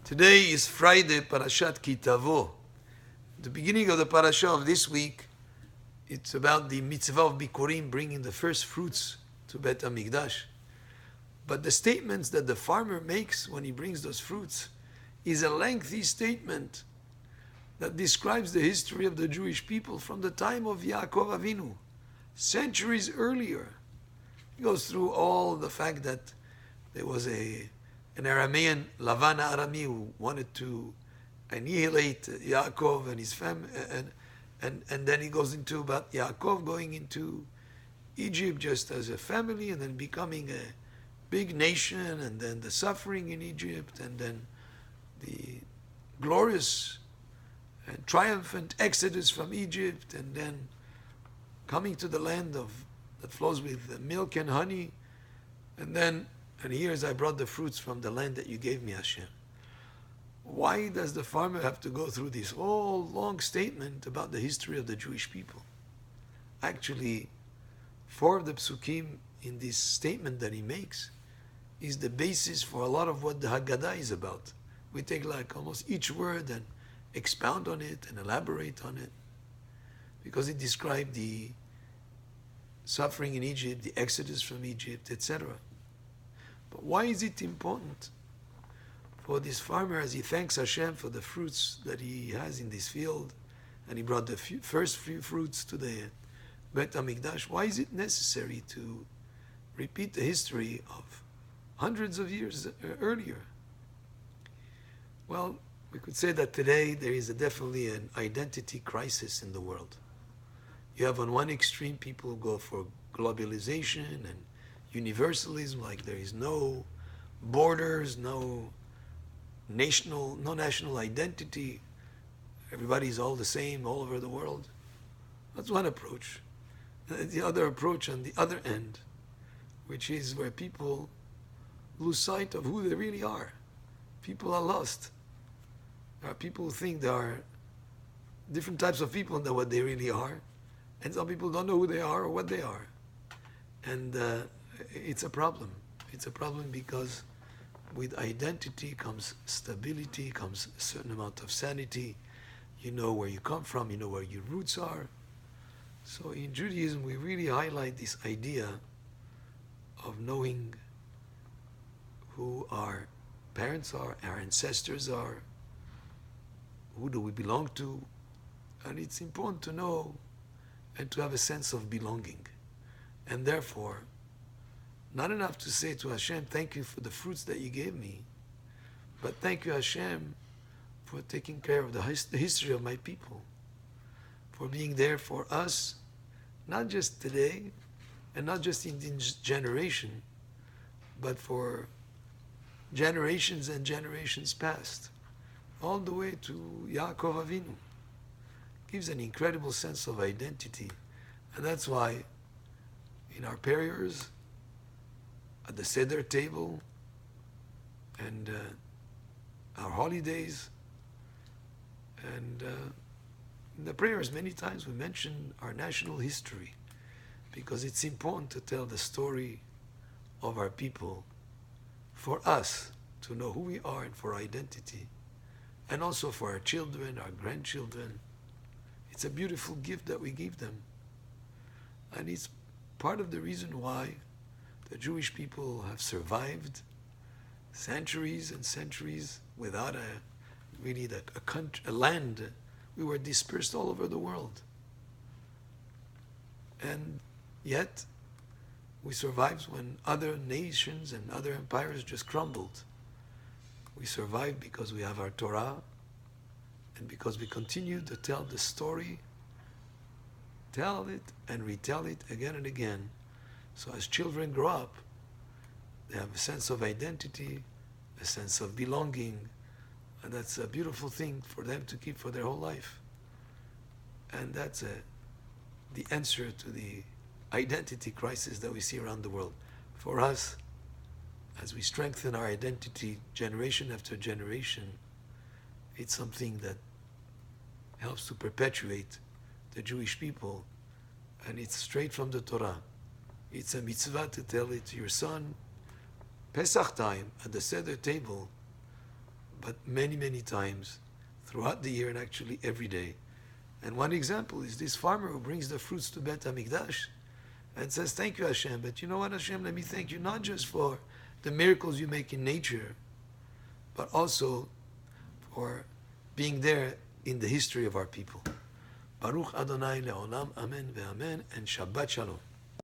Today is Friday, Parashat Tavo. The beginning of the parasha of this week, it's about the mitzvah of Bikurim, bringing the first fruits to Bet HaMikdash. But the statements that the farmer makes when he brings those fruits is a lengthy statement that describes the history of the Jewish people from the time of Yaakov Avinu, centuries earlier. He goes through all the fact that there was an Aramean, Lavan Arami, who wanted to annihilate Yaakov and his family, and then he goes into about Yaakov going into Egypt just as a family, and then becoming a big nation, and then the suffering in Egypt, and then the glorious and triumphant exodus from Egypt, and then coming to the land that flows with milk and honey, and here as I brought the fruits from the land that you gave me, Hashem. Why does the farmer have to go through this whole long statement about the history of the Jewish people? Actually, 4 of the psukim in this statement that he makes is the basis for a lot of what the Haggadah is about. We take like almost each word and expound on it and elaborate on it, because it describes the suffering in Egypt, the exodus from Egypt, etc. But why is it important for this farmer, as he thanks Hashem for the fruits that he has in this field, and he brought the first few fruits to the Bet HaMikdash? Why is it necessary to repeat the history of hundreds of years earlier? Well, we could say that today there is definitely an identity crisis in the world. You have on one extreme people who go for globalization and universalism, like there is no borders, no national identity. Everybody is all the same all over the world. That's one approach. The other approach on the other end, which is where people lose sight of who they really are. People are lost. There are people who think there are different types of people than what they really are, and some people don't know who they are or what they are. And it's a problem. It's a problem because with identity comes stability, comes a certain amount of sanity. You know where you come from, you know where your roots are. So in Judaism, we really highlight this idea of knowing who our parents are, our ancestors are, who do we belong to. And it's important to know and to have a sense of belonging. And therefore, not enough to say to Hashem, thank you for the fruits that you gave me, but thank you, Hashem, for taking care of the history of my people, for being there for us, not just today, and not just in this generation, but for generations and generations past, all the way to Yaakov Avinu. Gives an incredible sense of identity. And that's why in our prayers, at the Seder table, and our holidays, and in the prayers many times we mention our national history, because it's important to tell the story of our people for us to know who we are and for identity, and also for our children, our grandchildren. It's a beautiful gift that we give them, and it's part of the reason why the Jewish people have survived centuries and centuries without a land. We were dispersed all over the world. And yet, we survived when other nations and other empires just crumbled. We survived because we have our Torah, and because we continue to tell the story, tell it and retell it again and again. So as children grow up, they have a sense of identity, a sense of belonging, and that's a beautiful thing for them to keep for their whole life. And that's the answer to the identity crisis that we see around the world. For us, as we strengthen our identity generation after generation, it's something that helps to perpetuate the Jewish people, and it's straight from the Torah. It's a mitzvah to tell it to your son. Pesach time, at the Seder table, but many, many times throughout the year and actually every day. And one example is this farmer who brings the fruits to Bet HaMikdash and says, thank you, Hashem, but you know what, Hashem, let me thank you not just for the miracles you make in nature, but also for being there in the history of our people. Baruch Adonai le'olam, amen ve'amen, and Shabbat Shalom.